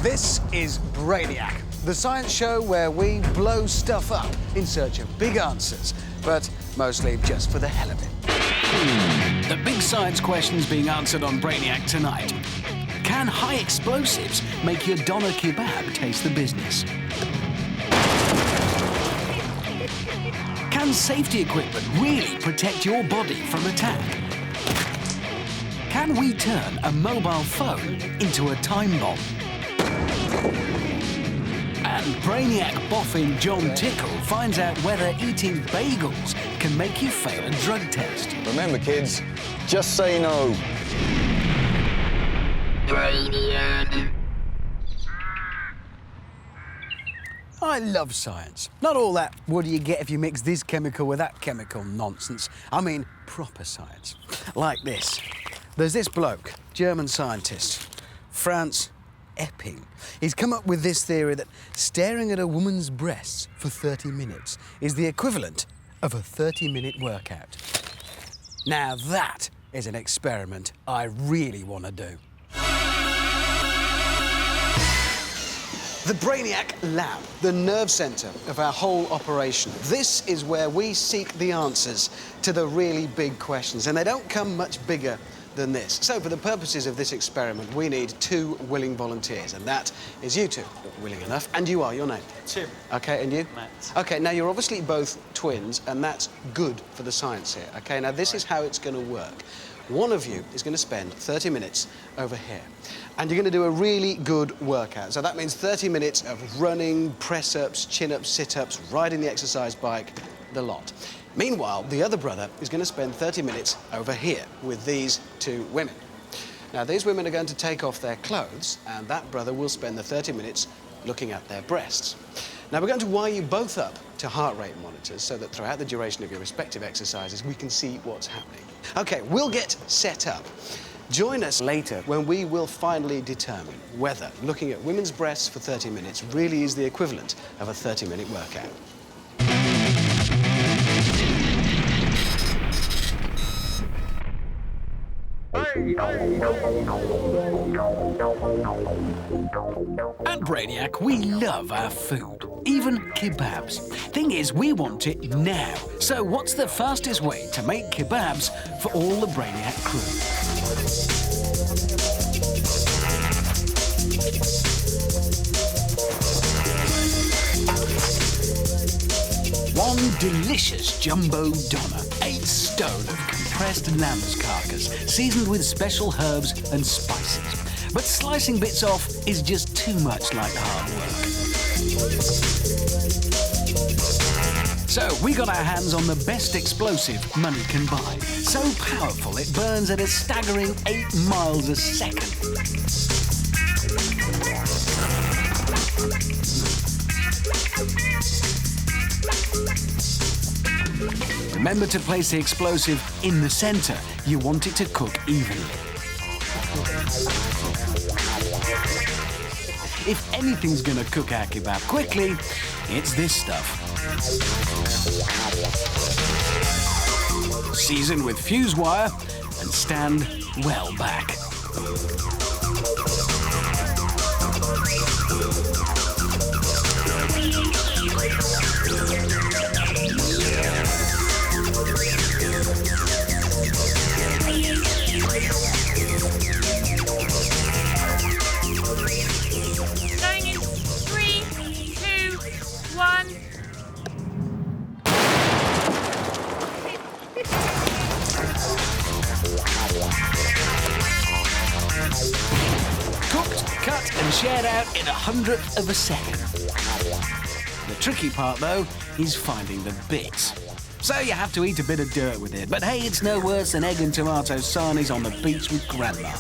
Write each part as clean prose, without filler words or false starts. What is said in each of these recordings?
This is Brainiac, the science show where we blow stuff up in search of big answers, but mostly just for the hell of it. The big science questions being answered on Brainiac tonight. Can high explosives make your doner kebab taste the business? Can safety equipment really protect your body from attack? Can we turn a mobile phone into a time bomb? And Brainiac boffin John Tickle finds out whether eating bagels can make you fail a drug test. Remember, kids, just say no. Brainiac. I love science. Not all that, what do you get if you mix this chemical with that chemical nonsense. I mean, proper science. Like this. There's this bloke, German scientist, Franz Epping. He's come up with this theory that staring at a woman's breasts for 30 minutes is the equivalent of a 30-minute workout. Now that is an experiment I really want to do. The Brainiac Lab, the nerve centre of our whole operation. This is where we seek the answers to the really big questions, and they don't come much bigger than this. So for the purposes of this experiment, we need 2 willing volunteers, and that is you two, willing enough, and you are, your name? Tim. Okay, and you? Matt. Okay, now you're obviously both twins, and that's good for the science here, okay? Now this is how it's going to work. One of you is going to spend 30 minutes over here, and you're going to do a really good workout. So that means 30 minutes of running, press-ups, chin-ups, sit-ups, riding the exercise bike, the lot. Meanwhile, the other brother is going to spend 30 minutes over here with these 2 women. Now, these women are going to take off their clothes, and that brother will spend the 30 minutes looking at their breasts. Now, we're going to wire you both up to heart rate monitors so that throughout the duration of your respective exercises, we can see what's happening. OK, we'll get set up. Join us later when we will finally determine whether looking at women's breasts for 30 minutes really is the equivalent of a 30-minute workout. At Brainiac, we love our food, even kebabs. Thing is, we want it now. So what's the fastest way to make kebabs for all the Brainiac crew? One delicious jumbo doner, 8 stone of compressed lamb's carcass, seasoned with special herbs and spices. But slicing bits off is just too much like hard work. So we got our hands on the best explosive money can buy. So powerful it burns at a staggering 8 miles a second. Remember to place the explosive in the centre. You want it to cook evenly. If anything's going to cook our kebab quickly, it's this stuff. Season with fuse wire and stand well back. Going in 3, 2, 1. Cooked, cut and shared out in 1/100th of a second. The tricky part, though, is finding the bits. so you have to eat a bit of dirt with it. But hey, it's no worse than egg and tomato sarnies on the beach with Grandma.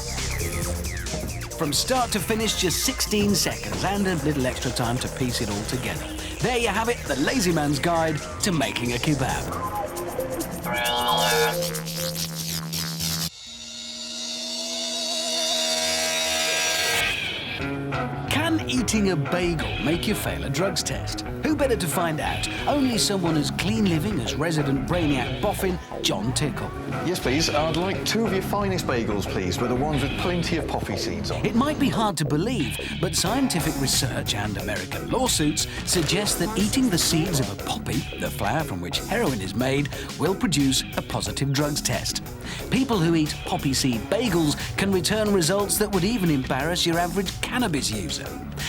From start to finish, just 16 seconds and a little extra time to piece it all together. There you have it, the lazy man's guide to making a kebab. Can eating a bagel make you fail a drugs test? Who better to find out? Only someone as clean living as resident Brainiac boffin, John Tickle. Yes, please. I'd like 2 of your finest bagels, please, with the ones with plenty of poppy seeds on. It might be hard to believe, but scientific research and American lawsuits suggest that eating the seeds of a poppy, the flower from which heroin is made, will produce a positive drugs test. People who eat poppy seed bagels can return results that would even embarrass your average cannabis user.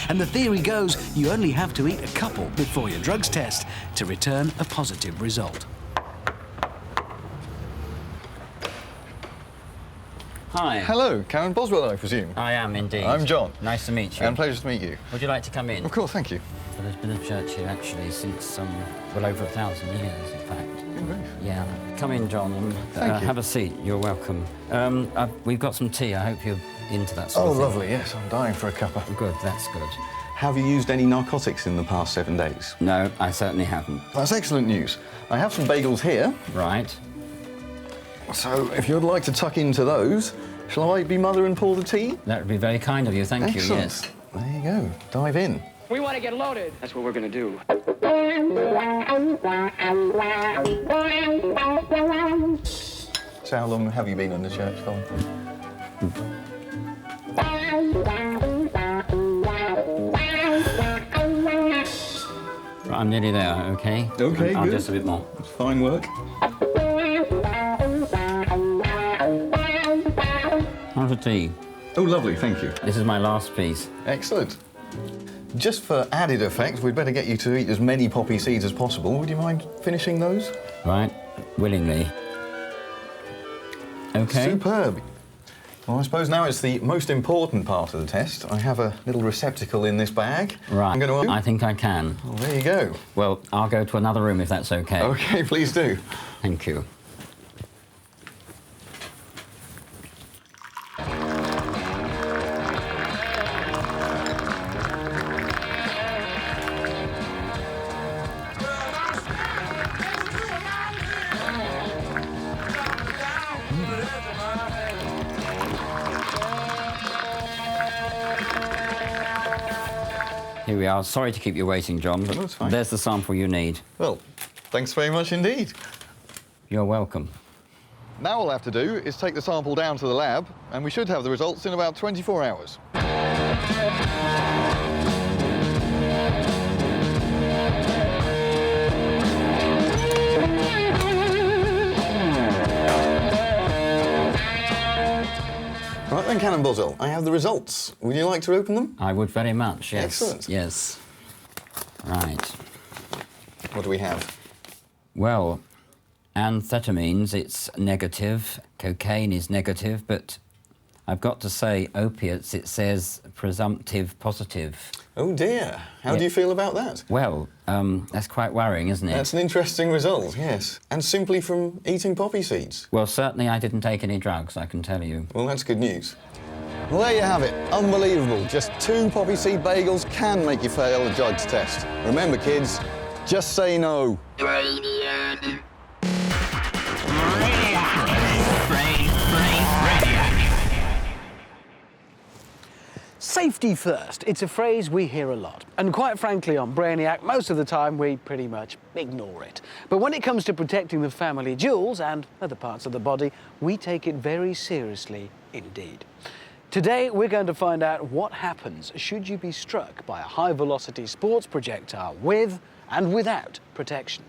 And the theory goes you only have to eat a couple before your drugs test to return a positive result. Hi. Hello, Karen Boswell, I presume. I am indeed. I'm John. Nice to meet you. And pleasure to meet you. Would you like to come in? Of course, thank you. Well, there's been a church here actually since well over 1,000 years, in fact. Yeah. Come in, John, and Thank you. have a seat. You're welcome. We've got some tea. I hope you're into that sort Oh, of thing. lovely, yes. I'm dying for a cuppa. Good, that's good. Have you used any narcotics in the past 7 days? No, I certainly haven't. That's excellent news. I have some bagels here, Right. so if you'd like to tuck into those, shall I be mother and pour the tea? That would be very kind of you. Thank you. Excellent. Yes. There you go. Dive in. We want to get loaded. That's what we're going to do. So how long have you been in the church for? Right, I'm nearly there. Okay. Okay, I'll good. just a bit more. That's fine work. How's the tea? Oh, lovely, thank you. This is my last piece. Excellent. Just for added effect, we'd better get you to eat as many poppy seeds as possible. Would you mind finishing those? Right. Willingly. Okay. Superb. Well, I suppose now it's the most important part of the test. I have a little receptacle in this bag. Right. I'm going to... I think I can. Well, there you go. Well, I'll go to another room if that's okay. OK, please do. Thank you. Here we are. Sorry to keep you waiting, John, but That's fine. there's the sample you need. Well, thanks very much indeed. You're welcome. Now all I have to do is take the sample down to the lab, and we should have the results in about 24 hours. Right then, Cannon Boswell, I have the results. Would you like to open them? I would very much, yes. Excellent. Yes. Right. What do we have? Well, amphetamines, it's negative. Cocaine is negative, but I've got to say, opiates, it says presumptive positive. Oh dear, how do you feel about that? Well, that's quite worrying, isn't it? That's an interesting result, yes. And simply from eating poppy seeds. Well, certainly I didn't take any drugs, I can tell you. Well, that's good news. Well, there you have it. Unbelievable. Just 2 poppy seed bagels can make you fail a drugs test. Remember, kids, just say no. Brainiac. Safety first. It's a phrase we hear a lot. And quite frankly, on Brainiac, most of the time we pretty much ignore it. But when it comes to protecting the family jewels and other parts of the body, we take it very seriously indeed. Today, we're going to find out what happens should you be struck by a high-velocity sports projectile with and without protection.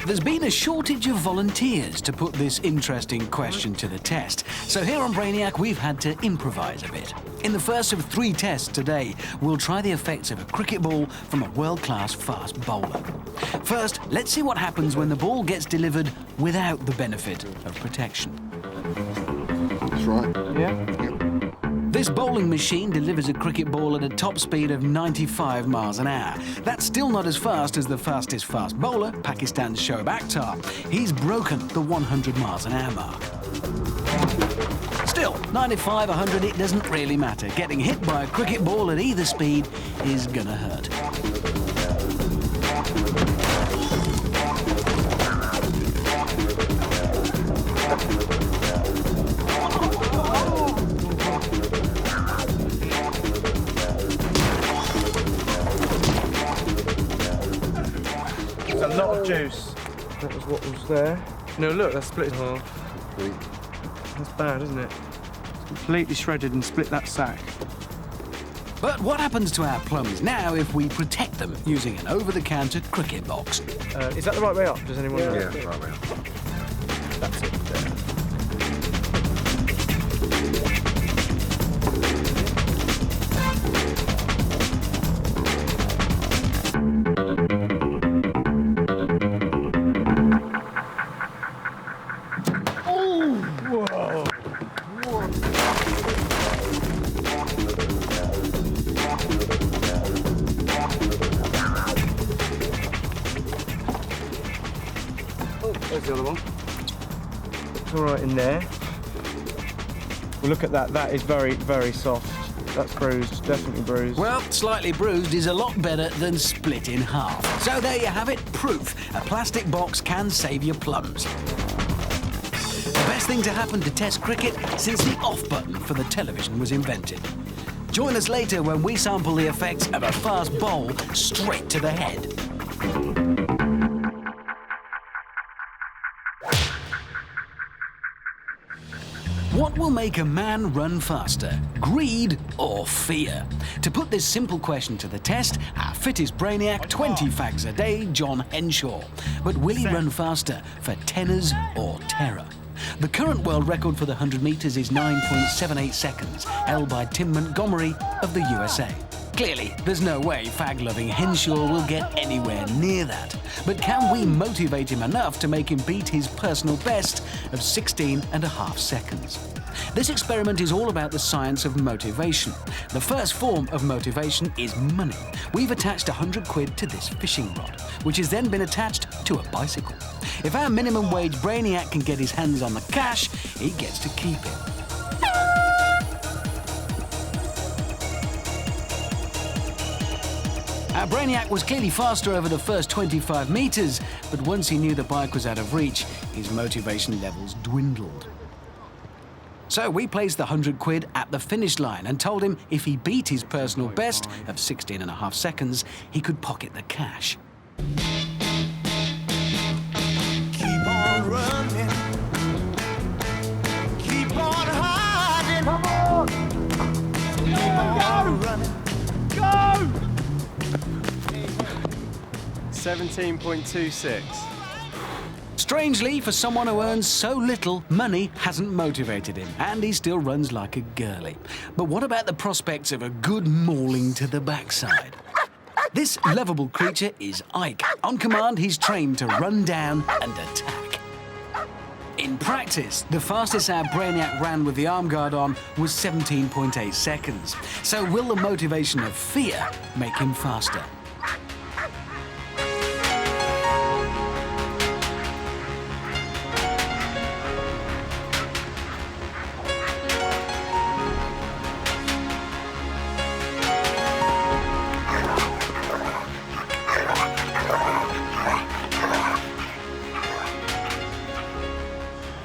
There's been a shortage of volunteers to put this interesting question to the test. So here on Brainiac, we've had to improvise a bit. In the first of 3 tests today, we'll try the effects of a cricket ball from a world-class fast bowler. First, let's see what happens when the ball gets delivered without the benefit of protection. That's right. Yeah? This bowling machine delivers a cricket ball at a top speed of 95 miles an hour. That's still not as fast as the fastest fast bowler, Pakistan's Shoaib Akhtar. He's broken the 100 miles an hour mark. Still, 95, 100, it doesn't really matter. Getting hit by a cricket ball at either speed is gonna hurt. There's a lot of juice. That was what was there. No, look, that's split in half. That's bad, isn't it? It's completely shredded and split that sack. But what happens to our plums now if we protect them using an over-the-counter cricket box? Is that the right way up? Does anyone know? Yeah, right way up. That's it there. There's the other one. It's all right in there. Well, look at that. That is very, very soft. That's bruised, definitely bruised. Well, slightly bruised is a lot better than split in half. So there you have it, proof. A plastic box can save your plums. The best thing to happen to Test cricket since the off button for the television was invented. Join us later when we sample the effects of a fast bowl straight to the head. What will make a man run faster, greed or fear? To put this simple question to the test, our fittest brainiac, 20 fags a day, John Henshaw. But will he run faster for tenors or terror? The current world record for the 100 metres is 9.78 seconds, held by Tim Montgomery of the USA. Clearly, there's no way fag-loving Henshaw will get anywhere near that. But can we motivate him enough to make him beat his personal best of 16 and a half seconds? This experiment is all about the science of motivation. The first form of motivation is money. We've attached 100 quid to this fishing rod, which has then been attached to a bicycle. If our minimum wage brainiac can get his hands on the cash, he gets to keep it. Our brainiac was clearly faster over the first 25 metres, but once he knew the bike was out of reach, his motivation levels dwindled. So we placed the 100 quid at the finish line and told him if he beat his personal best of 16 and a half seconds, he could pocket the cash. Keep on running. Keep on hiding. Come on. Keep on running. Go! 17.26. Strangely, for someone who earns so little, money hasn't motivated him, and he still runs like a girly. But what about the prospects of a good mauling to the backside? This lovable creature is Ike. On command, he's trained to run down and attack. In practice, the fastest our brainiac ran with the arm guard on was 17.8 seconds. So will the motivation of fear make him faster?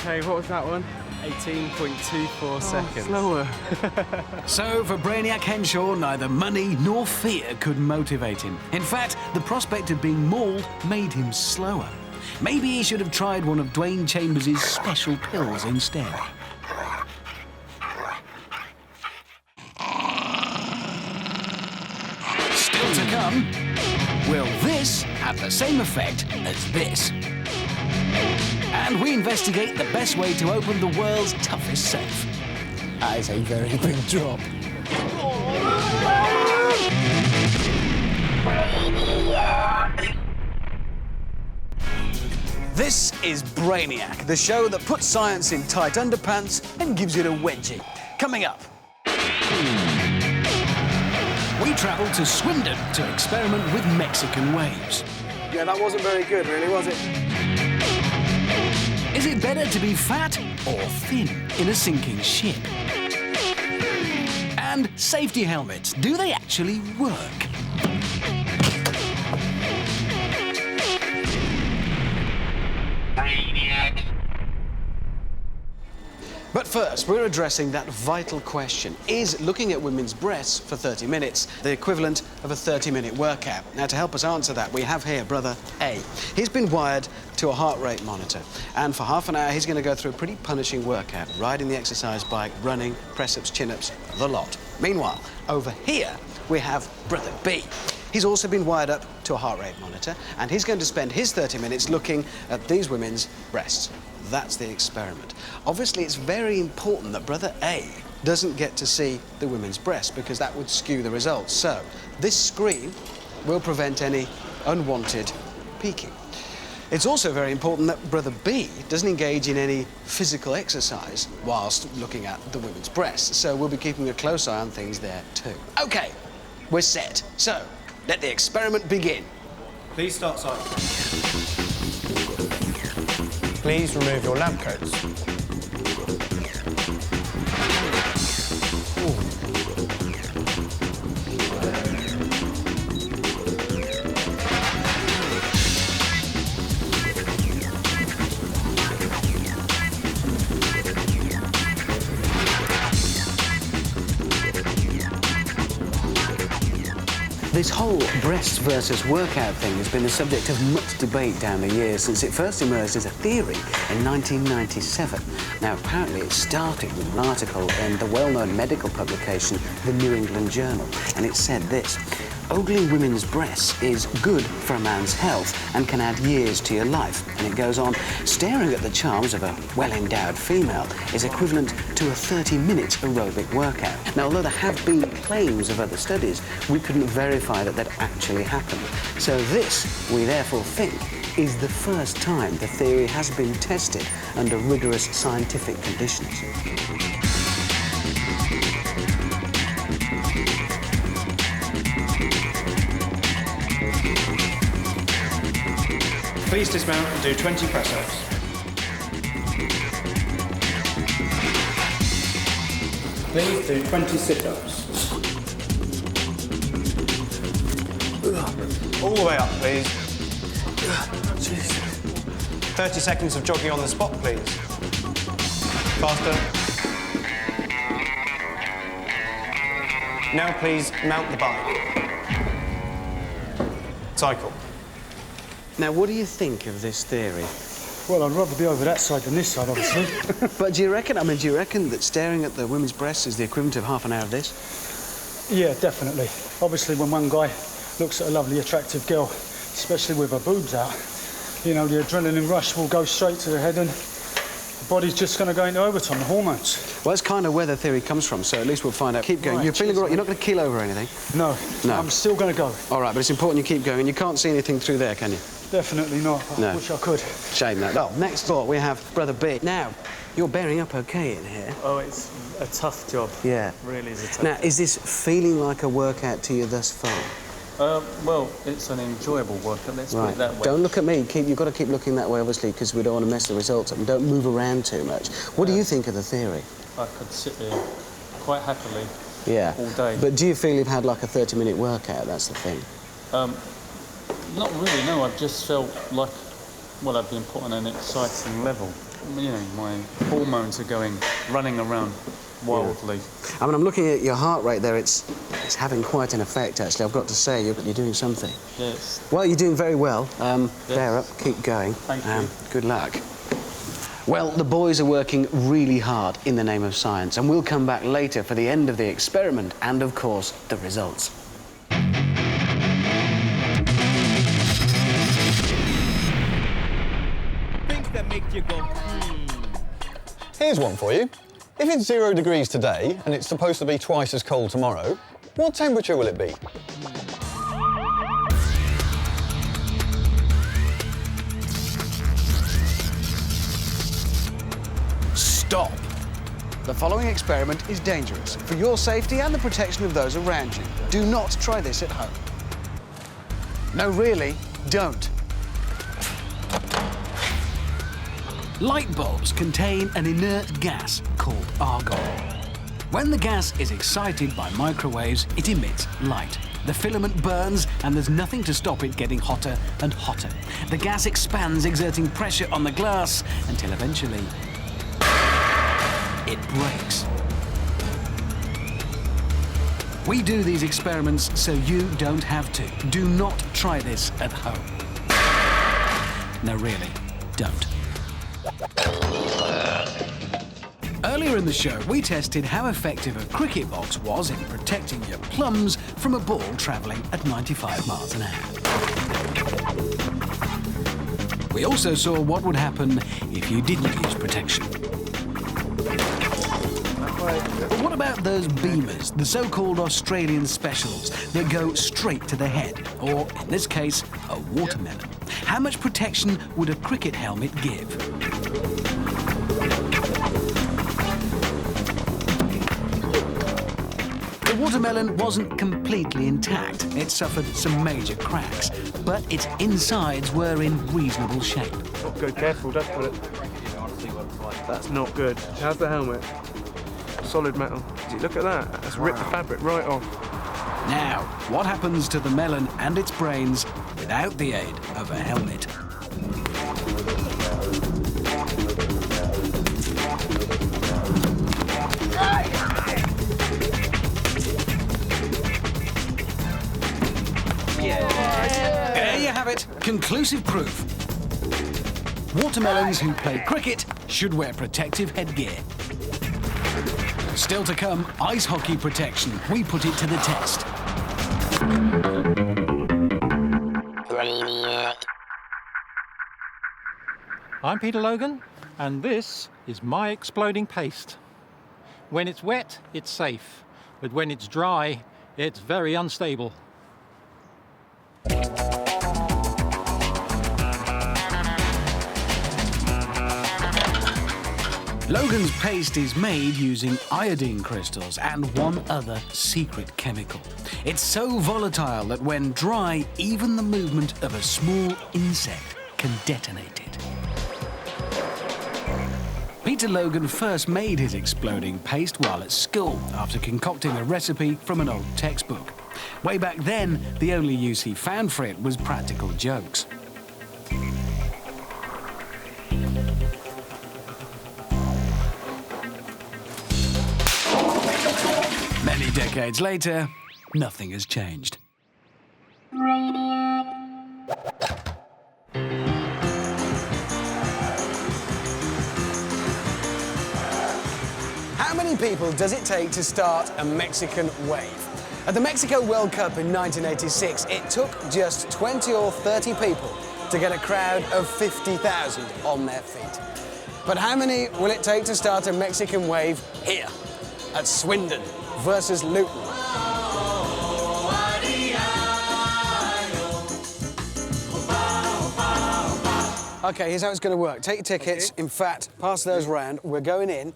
Hey, what was that one? 18.24 seconds. Slower. So for Brainiac Henshaw, neither money nor fear could motivate him. In fact, the prospect of being mauled made him slower. Maybe he should have tried one of Dwayne Chambers' special pills instead. Still to come, will this have the same effect as this? And we investigate the best way to open the world's toughest safe. That is a very big drop. This is Brainiac, the show that puts science in tight underpants and gives it a wedgie. Coming up. we travel to Swindon to experiment with Mexican waves. Yeah, that wasn't very good, really, was it? Is it better to be fat or thin in a sinking ship? And safety helmets, do they actually work? Brainiac. But first, we're addressing that vital question. Is looking at women's breasts for 30 minutes the equivalent of a 30-minute workout? Now, to help us answer that, we have here Brother A. He's been wired to a heart rate monitor, and for half an hour, he's going to go through a pretty punishing workout, riding the exercise bike, running, press-ups, chin-ups, the lot. Meanwhile, over here, we have Brother B. He's also been wired up to a heart rate monitor, and he's going to spend his 30 minutes looking at these women's breasts. That's the experiment. Obviously, it's very important that Brother A doesn't get to see the women's breasts because that would skew the results. So, this screen will prevent any unwanted peeking. It's also very important that Brother B doesn't engage in any physical exercise whilst looking at the women's breasts. So, we'll be keeping a close eye on things there too. OK, we're set. So, let the experiment begin. Please start cycling. Please remove your lab coats. This whole breast versus workout thing has been the subject of much debate down the years since it first emerged as a theory in 1997. Now, apparently it started with an article in the well-known medical publication, the New England Journal, and it said this: ogling women's breasts is good for a man's health and can add years to your life. And it goes on, staring at the charms of a well-endowed female is equivalent to a 30-minute aerobic workout. Now, although there have been claims of other studies, we couldn't verify that that actually happened. So this, we therefore think, is the first time the theory has been tested under rigorous scientific conditions. Please dismount and do 20 press-ups. Please do 20 sit-ups. All the way up, please. 30 seconds of jogging on the spot, please. Faster. Now, please mount the bike. Cycle. Now, what do you think of this theory? Well, I'd rather be over that side than this side, obviously. But do you reckon that staring at the women's breasts is the equivalent of half an hour of this? Yeah, definitely. Obviously, when one guy looks at a lovely, attractive girl, especially with her boobs out, you know, the adrenaline rush will go straight to the head and the body's just going to go into overtime, the hormones. Well, that's kind of where the theory comes from, so at least we'll find out. Keep going. Right, You're feeling all right? You're not going to keel over or anything? No. I'm still going to go. All right, but it's important you keep going, and you can't see anything through there, can you? Definitely not. I wish I could. Shame that. Well, next door we have Brother B. Now, you're bearing up OK in here. Oh, it's a tough job. Yeah. It really is a tough Now, job. is this feeling like a workout to you thus far? Well, it's an enjoyable workout, let's put it that way. Don't look at me. You've got to keep looking that way, obviously, because we don't want to mess the results up. And don't move around too much. What do you think of the theory? I could sit here quite happily all day. But do you feel you've had like a 30-minute workout? That's the thing. Not really, no. I've just felt like, well, I've been put on an exciting level. You know, my hormones are running around wildly. I mean, I'm looking at your heart rate there. It's having quite an effect, actually. I've got to say, you're doing something. Yes. Well, you're doing very well. Yes. Bear up, keep going. Thank you. Good luck. Well, the boys are working really hard in the name of science, and we'll come back later for the end of the experiment and, of course, the results. Things that make you go, Here's one for you. If it's 0 degrees today and it's supposed to be twice as cold tomorrow, what temperature will it be? Stop. The following experiment is dangerous for your safety and the protection of those around you. Do not try this at home. No, really, don't. Light bulbs contain an inert gas called argon. When the gas is excited by microwaves, it emits light. The filament burns, and there's nothing to stop it getting hotter and hotter. The gas expands, exerting pressure on the glass until eventually it breaks. We do these experiments so you don't have to. Do not try this at home. No, really, don't. Earlier in the show, we tested how effective a cricket box was in protecting your plums from a ball travelling at 95 miles an hour. We also saw what would happen if you didn't use protection. But what about those beamers, the so-called Australian specials that go straight to the head, or in this case, a watermelon? How much protection would a cricket helmet give? The watermelon wasn't completely intact. It suffered some major cracks, but its insides were in reasonable shape. Not good, careful, don't put it. That's not good. How's the helmet? Solid metal. Look at that. That's ripped the fabric right off. Now, what happens to the melon and its brains without the aid of a helmet? There you have it. Conclusive proof. Watermelons who play cricket should wear protective headgear. Still to come, ice hockey protection. We put it to the test. Brainiac. I'm Peter Logan, and this is my exploding paste. When it's wet, it's safe, but when it's dry, it's very unstable. Logan's paste is made using iodine crystals and one other secret chemical. It's so volatile that when dry, even the movement of a small insect can detonate it. Peter Logan first made his exploding paste while at school after concocting a recipe from an old textbook. Way back then, the only use he found for it was practical jokes. Many decades later, nothing has changed. How many people does it take to start a Mexican wave? At the Mexico World Cup in 1986, it took just 20 or 30 people to get a crowd of 50,000 on their feet. But how many will it take to start a Mexican wave here at Swindon versus Luton? Okay, here's how it's going to work. Take your tickets. In fact, pass those round. We're going in.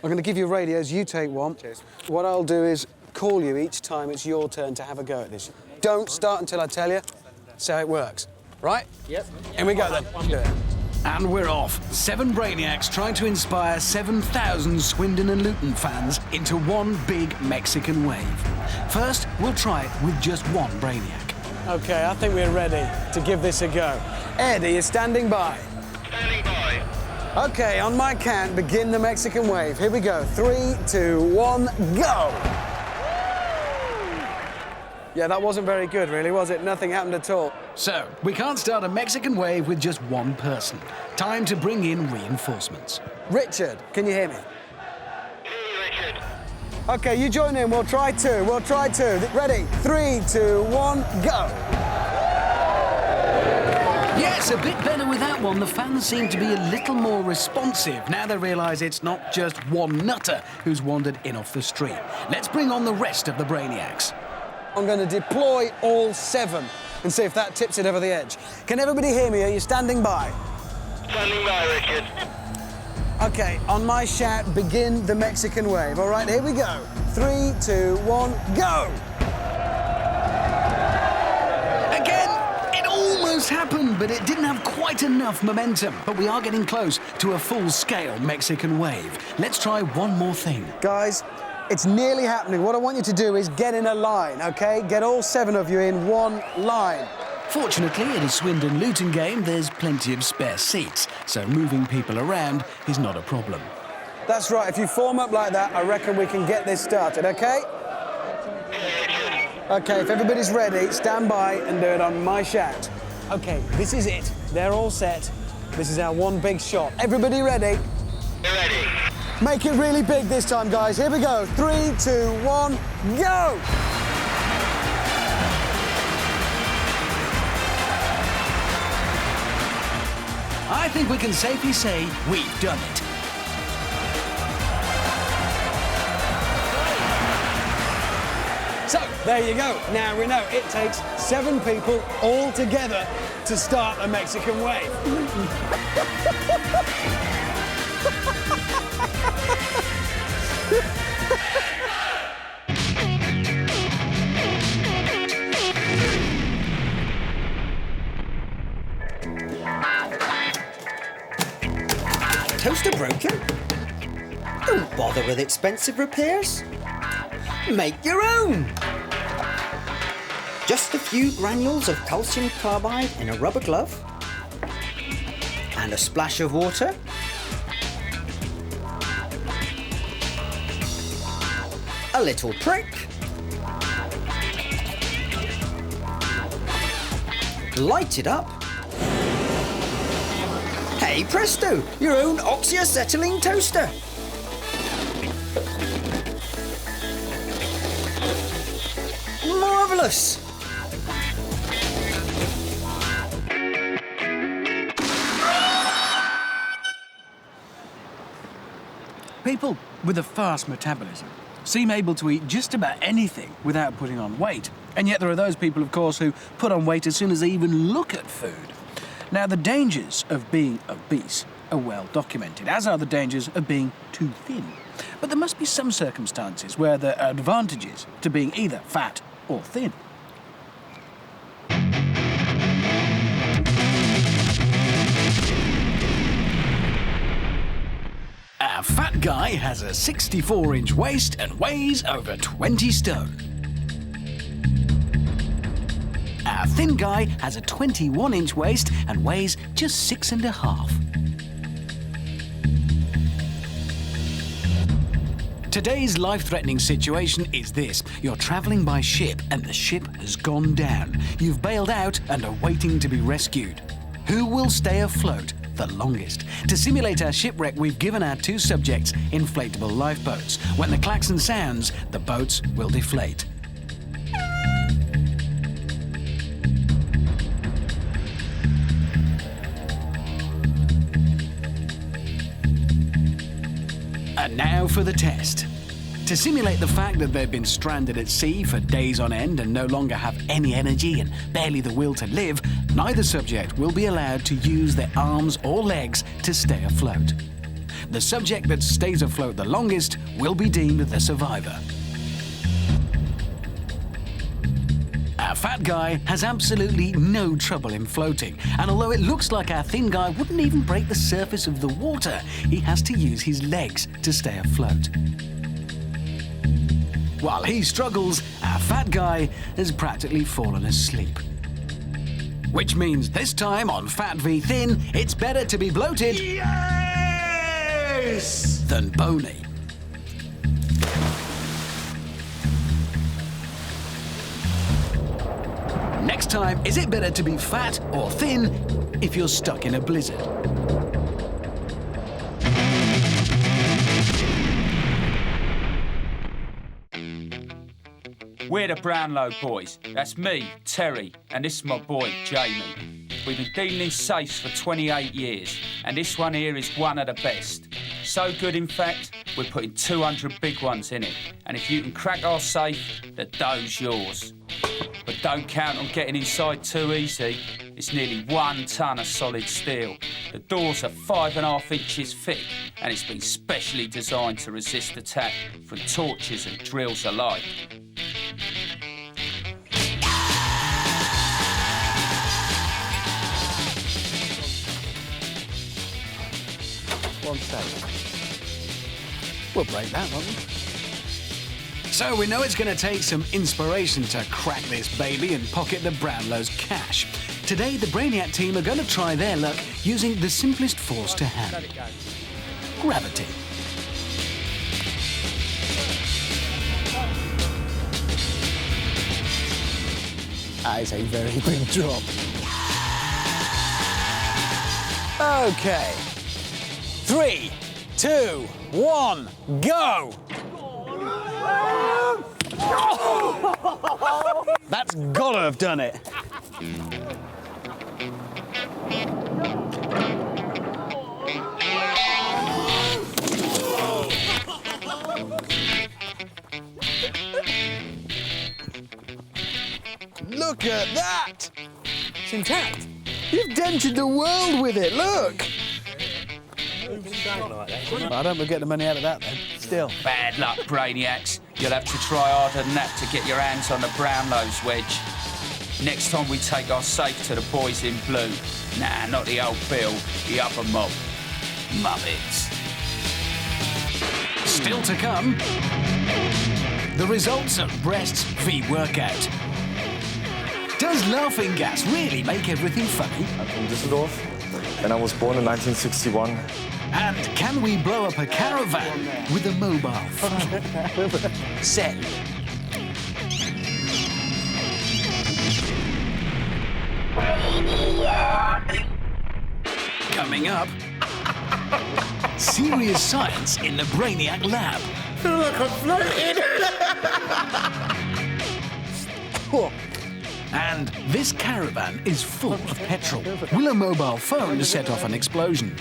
I'm going to give you radios. You take one. Cheers. What I'll do is call you each time it's your turn to have a go at this. Don't start until I tell you. That's how it works. Right? Yep. In we go then. Do it. And we're off. 7 Brainiacs trying to inspire 7,000 Swindon and Luton fans into one big Mexican wave. First, we'll try it with just one Brainiac. OK, I think we're ready to give this a go. Ed, are you standing by? Standing by. OK, on my count, begin the Mexican wave. Here we go. 3, 2, 1, go! Yeah, that wasn't very good, really, was it? Nothing happened at all. So, we can't start a Mexican wave with just one person. Time to bring in reinforcements. Richard, can you hear me? Richard. OK, you join in. We'll try 2. We'll try 2. Ready? 3, 2, 1, go! Yes, a bit better with that one. The fans seem to be a little more responsive. Now they realise it's not just one nutter who's wandered in off the street. Let's bring on the rest of the Brainiacs. I'm going to deploy all 7 and see if that tips it over the edge. Can everybody hear me? Are you standing by? Standing by, Richard. Okay, on my shout, begin the Mexican wave. All right, here we go. 3, 2, 1, go! Again, it almost happened, but it didn't have quite enough momentum. But we are getting close to a full-scale Mexican wave. Let's try one more thing. Guys, it's nearly happening. What I want you to do is get in a line, okay? Get all 7 of you in one line. Fortunately, at a Swindon Luton game, there's plenty of spare seats, so moving people around is not a problem. That's right. If you form up like that, I reckon we can get this started, okay? Okay, if everybody's ready, stand by and do it on my shout. Okay, this is it. They're all set. This is our one big shot. Everybody ready? Ready. Make it really big this time, guys. Here we go. 3, 2, 1, go! I think we can safely say we've done it. So, there you go. Now we know it takes 7 people all together to start a Mexican wave. Toaster broken? Don't bother with expensive repairs. Make your own. Just a few granules of calcium carbide in a rubber glove and a splash of water. A little prick. Light it up. Hey presto, your own oxyacetylene toaster. Marvellous. People with a fast metabolism seem able to eat just about anything without putting on weight. And yet there are those people, of course, who put on weight as soon as they even look at food. Now, the dangers of being obese are well documented, as are the dangers of being too thin. But there must be some circumstances where there are advantages to being either fat or thin. Our fat guy has a 64-inch waist and weighs over 20 stone. Our thin guy has a 21-inch waist and weighs just 6.5. Today's life-threatening situation is this. You're travelling by ship and the ship has gone down. You've bailed out and are waiting to be rescued. Who will stay afloat the longest? To simulate our shipwreck, we've given our 2 subjects inflatable lifeboats. When the klaxon sounds, the boats will deflate. And now for the test. To simulate the fact that they've been stranded at sea for days on end and no longer have any energy and barely the will to live, neither subject will be allowed to use their arms or legs to stay afloat. The subject that stays afloat the longest will be deemed the survivor. Our fat guy has absolutely no trouble in floating, and although it looks like our thin guy wouldn't even break the surface of the water, he has to use his legs to stay afloat. While he struggles, our fat guy has practically fallen asleep. Which means this time on Fat v Thin, it's better to be bloated yes! than bony. Next time, is it better to be fat or thin if you're stuck in a blizzard? We're the Brownlow boys. That's me, Terry, and this is my boy, Jamie. We've been dealing in safes for 28 years, and this one here is one of the best. So good, in fact, we're putting 200 big ones in it. And if you can crack our safe, the dough's yours. But don't count on getting inside too easy. It's nearly 1 tonne of solid steel. The doors are 5.5 inches thick, and it's been specially designed to resist attack from torches and drills alike. One second. We'll break that, won't we? So we know it's going to take some inspiration to crack this baby and pocket the Brownlow's cash. Today, the Brainiac team are going to try their luck using the simplest force to hand. Gravity. That is a very big drop. OK. 3, 2, 1, go! That's gotta have done it. Look at that! It's intact. You've dented the world with it, look! I don't get the money out of that then, still. Bad luck, Brainiacs. You'll have to try harder than that to get your hands on the Brownlow's wedge. Next time we take our safe to the boys in blue. Nah, not the old Bill, the upper mob. Muppets. Still to come, the results of Breasts v Workout. Does laughing gas really make everything funny? I'm from Düsseldorf, and I was born in 1961. And can we blow up a caravan with a mobile phone? Set. Coming up, serious science in the Brainiac lab. I feel like I'm floating. And this caravan is full of petrol. Will a mobile phone set off an explosion?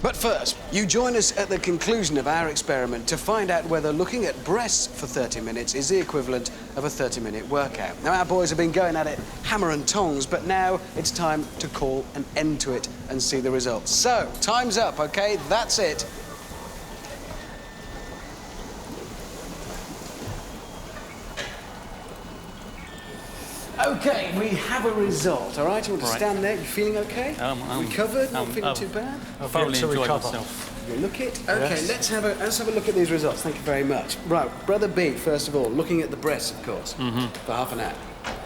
But first, you join us at the conclusion of our experiment to find out whether looking at breasts for 30 minutes is the equivalent of a 30-minute workout. Now, our boys have been going at it hammer and tongs, but now it's time to call an end to it and see the results. So, time's up, OK? That's it. OK, we have a result, all right? You want to stand there? You feeling OK? Recovered? Not feeling too bad? I thoroughly enjoyed myself. You look it? OK, let's have a look at these results. Thank you very much. Right, Brother B, first of all, looking at the breasts, of course, for half an hour.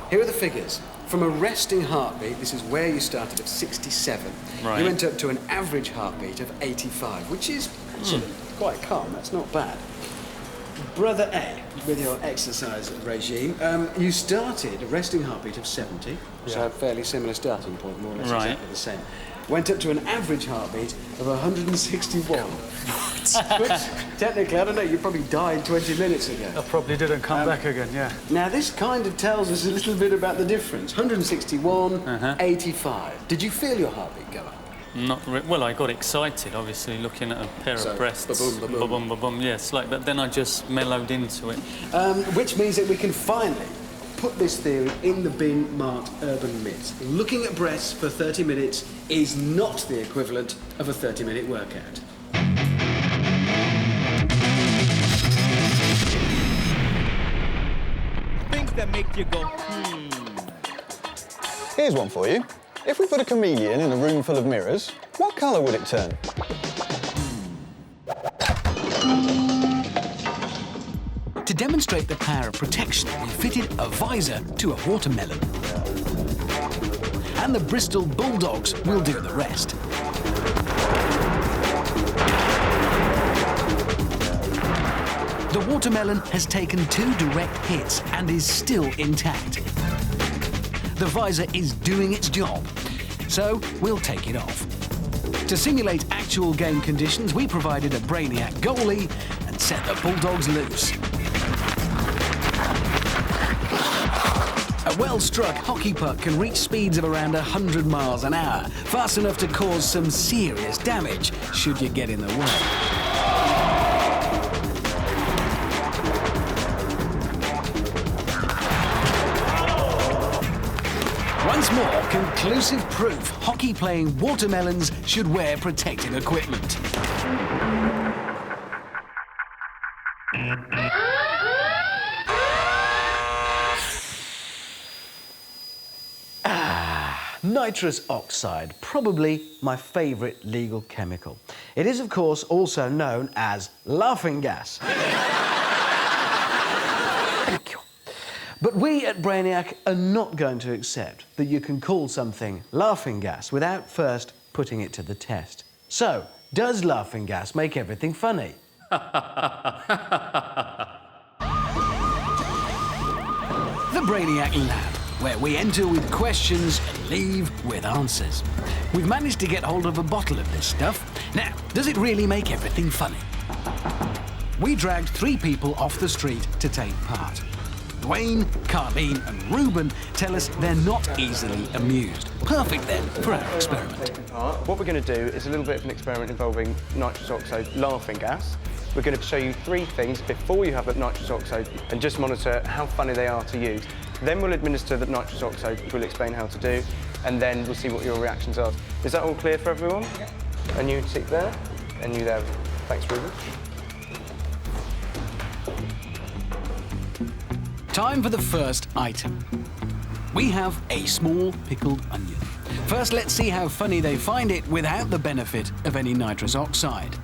Here are the figures. From a resting heartbeat, this is where you started at 67. Right. You went up to an average heartbeat of 85, which is sort of quite calm. That's not bad. Brother A, with your exercise regime, you started a resting heartbeat of 70, so a fairly similar starting point, more or less exactly the same. Went up to an average heartbeat of 161. Which, technically, I don't know, you probably died 20 minutes ago. I probably didn't come back again, yeah. Now, this kind of tells us a little bit about the difference. 161, 85. Did you feel your heartbeat go up? Well, I got excited, obviously, looking at a pair of breasts. Ba-boom, ba-boom. Ba-boom, ba-boom, yes, but then I just mellowed into it. Which means that we can finally put this theory in the bin marked urban myths. Looking at breasts for 30 minutes is not the equivalent of a 30-minute workout. Things that make you go, Here's one for you. If we put a chameleon in a room full of mirrors, what colour would it turn? To demonstrate the power of protection, we fitted a visor to a watermelon. And the Bristol Bulldogs will do the rest. The watermelon has taken 2 direct hits and is still intact. The visor is doing its job, so we'll take it off. To simulate actual game conditions, we provided a Brainiac goalie and set the Bulldogs loose. A well-struck hockey puck can reach speeds of around 100 miles an hour, fast enough to cause some serious damage should you get in the way. Once more, conclusive proof hockey-playing watermelons should wear protective equipment. Nitrous oxide, probably my favourite legal chemical. It is, of course, also known as laughing gas. Thank you. But we at Brainiac are not going to accept that you can call something laughing gas without first putting it to the test. So, does laughing gas make everything funny? The Brainiac Lab, where we enter with questions and leave with answers. We've managed to get hold of a bottle of this stuff. Now, does it really make everything funny? We dragged 3 people off the street to take part. Dwayne, Carleen and Ruben tell us they're not easily amused. Perfect then for our experiment. What we're going to do is a little bit of an experiment involving nitrous oxide laughing gas. We're going to show you 3 things before you have that nitrous oxide and just monitor how funny they are to use. Then we'll administer the nitrous oxide, which we'll explain how to do, and then we'll see what your reactions are. Is that all clear for everyone? Yeah. And you sit there, and you there. Thanks, Ruben. Time for the first item. We have a small pickled onion. First, let's see how funny they find it without the benefit of any nitrous oxide.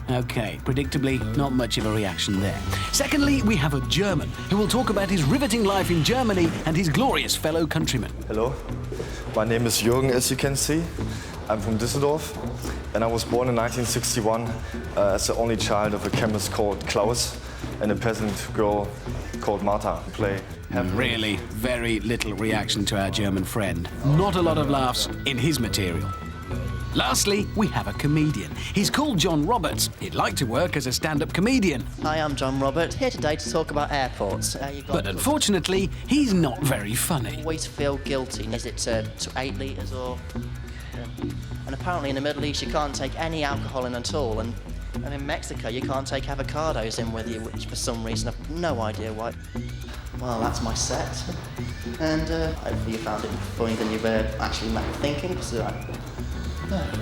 OK, predictably, not much of a reaction there. Secondly, we have a German who will talk about his riveting life in Germany and his glorious fellow countrymen. Hello, my name is Jürgen, as you can see. I'm from Düsseldorf, and I was born in 1961 as the only child of a chemist called Klaus and a peasant girl called Martha who play Hammond. Really, very little reaction to our German friend. Not a lot of laughs in his material. Lastly, we have a comedian. He's called John Roberts. He'd like to work as a stand-up comedian. Hi, I'm John Roberts, here today to talk about airports. But unfortunately, he's not very funny. Always feel guilty. Is it to 8 litres or... And apparently in the Middle East you can't take any alcohol in at all, and in Mexico you can't take avocados in with you, which for some reason I've no idea why. Well, that's my set, and hopefully you found it funnier than you were actually thinking. So,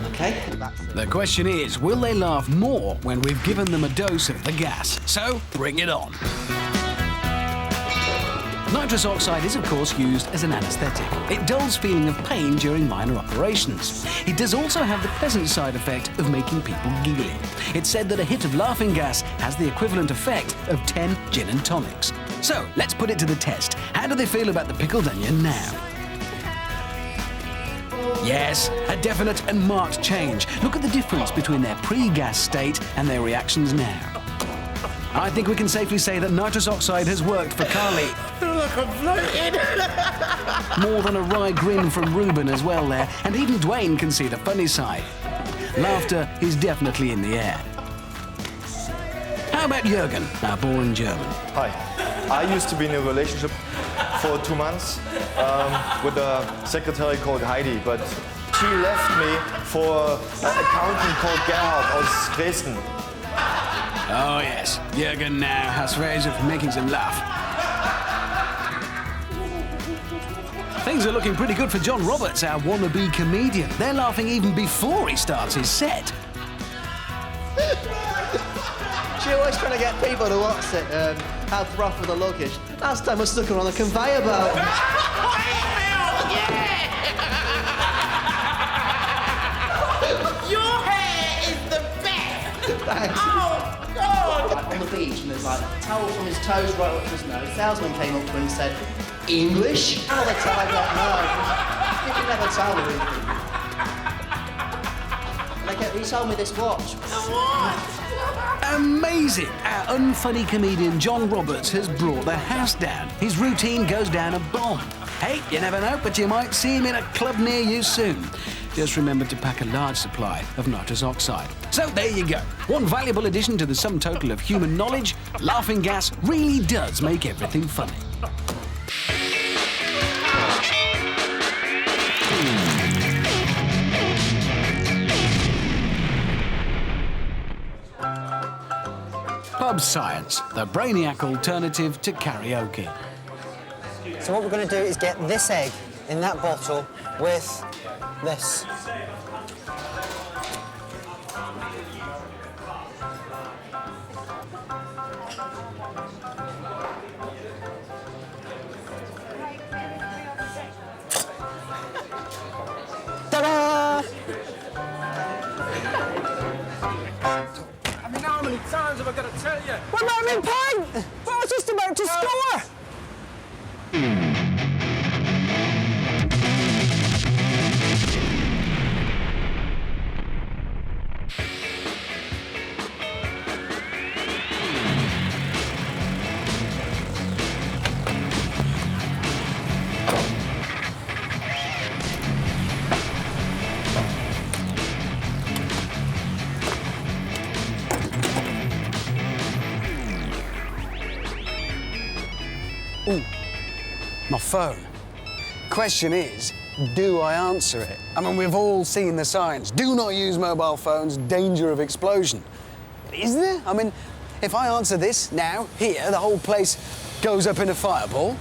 okay. The question is, will they laugh more when we've given them a dose of the gas? So, bring it on. Nitrous oxide is, of course, used as an anaesthetic. It dulls feeling of pain during minor operations. It does also have the pleasant side effect of making people giggly. It's said that a hit of laughing gas has the equivalent effect of 10 gin and tonics. So, let's put it to the test. How do they feel about the pickled onion now? Yes, a definite and marked change. Look at the difference between their pre-gas state and their reactions now. I think we can safely say that nitrous oxide has worked for Carly. Look, I'm floating. More than a wry grin from Ruben as well there, and even Dwayne can see the funny side. Laughter is definitely in the air. How about Jürgen, our boring German? Hi, I used to be in a relationship for 2 months with a secretary called Heidi, but she left me for an accountant called Gerhard aus Dresden. Oh yes, Jürgen now has ways of making them laugh. Things are looking pretty good for John Roberts, our wannabe comedian. They're laughing even before he starts his set. She's always trying to get people to what's it, have rough with the luggage. Last time I stuck her on a conveyor belt. Your hair is the best. Thanks. Oh, God. On the beach, and there's like towel from his toes right up to his nose. The salesman came up to him and said, English? All the time, no. You can never tell me. He sold me this watch. Amazing! Our unfunny comedian John Roberts has brought the house down. His routine goes down a bomb. Hey, you never know, but you might see him in a club near you soon. Just remember to pack a large supply of nitrous oxide. So there you go. One valuable addition to the sum total of human knowledge. Laughing gas really does make everything funny. Pub science, the Brainiac alternative to karaoke. So what we're going to do is get this egg in that bottle with this. Ta-da! I mean, how many times have I got to tell you? What about me pint? Well, I was just about to score. Ooh, my phone. Question is, do I answer it? I mean, we've all seen the signs. Do not use mobile phones, danger of explosion. But is there? I mean, if I answer this now, here, the whole place goes up in a fireball.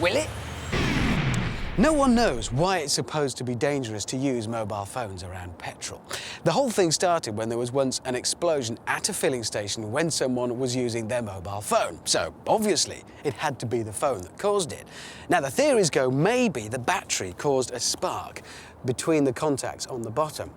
Will it? No one knows why it's supposed to be dangerous to use mobile phones around petrol. The whole thing started when there was once an explosion at a filling station when someone was using their mobile phone. So, obviously, it had to be the phone that caused it. Now, the theories go maybe the battery caused a spark between the contacts on the bottom.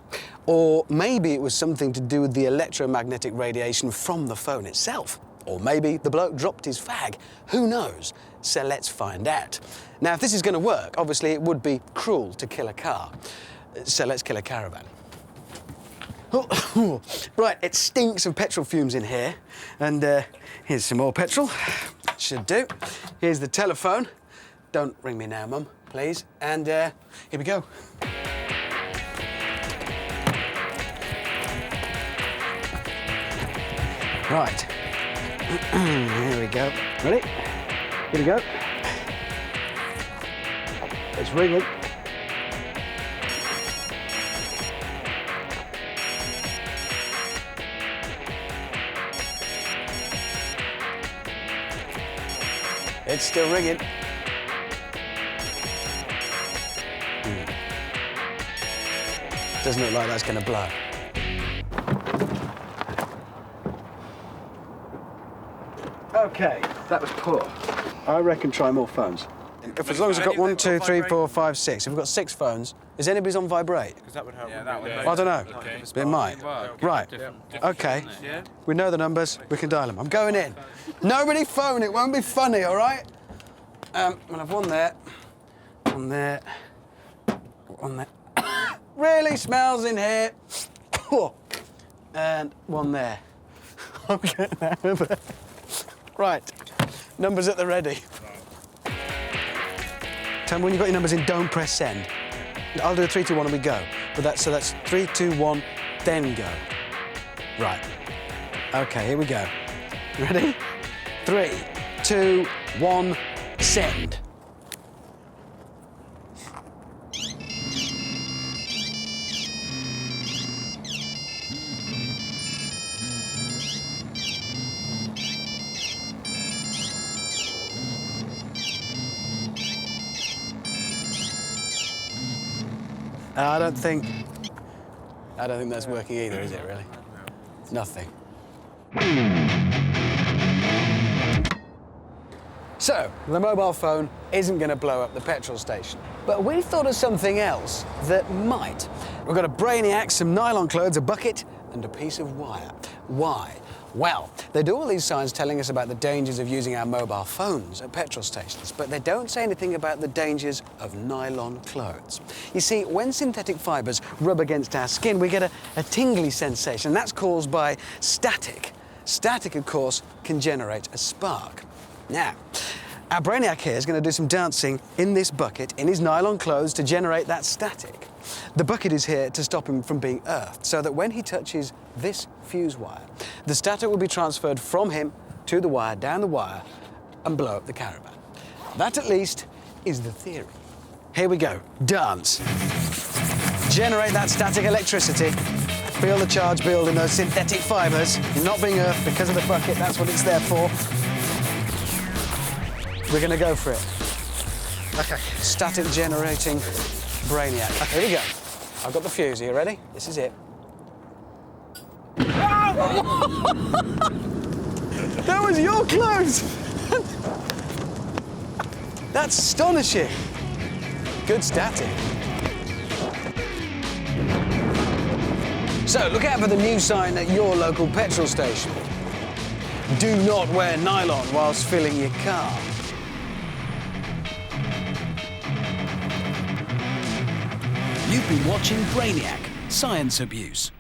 Or maybe it was something to do with the electromagnetic radiation from the phone itself. Or maybe the bloke dropped his fag. Who knows? So let's find out. Now, if this is going to work, obviously it would be cruel to kill a car. So let's kill a caravan. Right, it stinks of petrol fumes in here. And here's some more petrol. Should do. Here's the telephone. Don't ring me now, Mum, please. And here we go. Right. Here we go. Ready? Here we go. It's ringing. It's still ringing. Doesn't look like that's going to blow. Okay, that was poor. I reckon try more phones. If as long as I've got 1, 2, 3, 4, 5, 6. If we've got 6 phones, is anybody's on vibrate? Because that would help. Yeah, that would. I don't know. Okay. It might. Right. Okay. We know the numbers. We can dial them. I'm going in. Nobody phone. It won't be funny, all right? We'll have one there. One there. One there. Really smells in here. And one there. I'm getting out of there. Right. Numbers at the ready. Tell me when you've got your numbers in, don't press send. I'll do a 3, 2, 1 and we go. But so that's 3, 2, 1, then go. Right. Okay, here we go. Ready? 3, 2, 1, send. I don't think that's working either, is it, really? Nothing. So, the mobile phone isn't going to blow up the petrol station. But we thought of something else that might. We've got a Brainiac, some nylon clothes, a bucket, and a piece of wire. Why? Well, they do all these signs telling us about the dangers of using our mobile phones at petrol stations, but they don't say anything about the dangers of nylon clothes. You see, when synthetic fibres rub against our skin, we get a tingly sensation. That's caused by static. Static, of course, can generate a spark. Now, our Brainiac here is going to do some dancing in this bucket, in his nylon clothes, to generate that static. The bucket is here to stop him from being earthed, so that when he touches this fuse wire, the static will be transferred from him to the wire, down the wire, and blow up the caravan. That, at least, is the theory. Here we go. Dance. Generate that static electricity. Feel the charge build in those synthetic fibres. You're not being earthed because of the bucket. That's what it's there for. We're going to go for it. Okay. Static generating Brainiac. Okay, here we go. I've got the fuse. Are you ready? This is it. That was your clothes! That's astonishing. Good static. So, look out for the new sign at your local petrol station. Do not wear nylon whilst filling your car. You've been watching Brainiac, Science Abuse.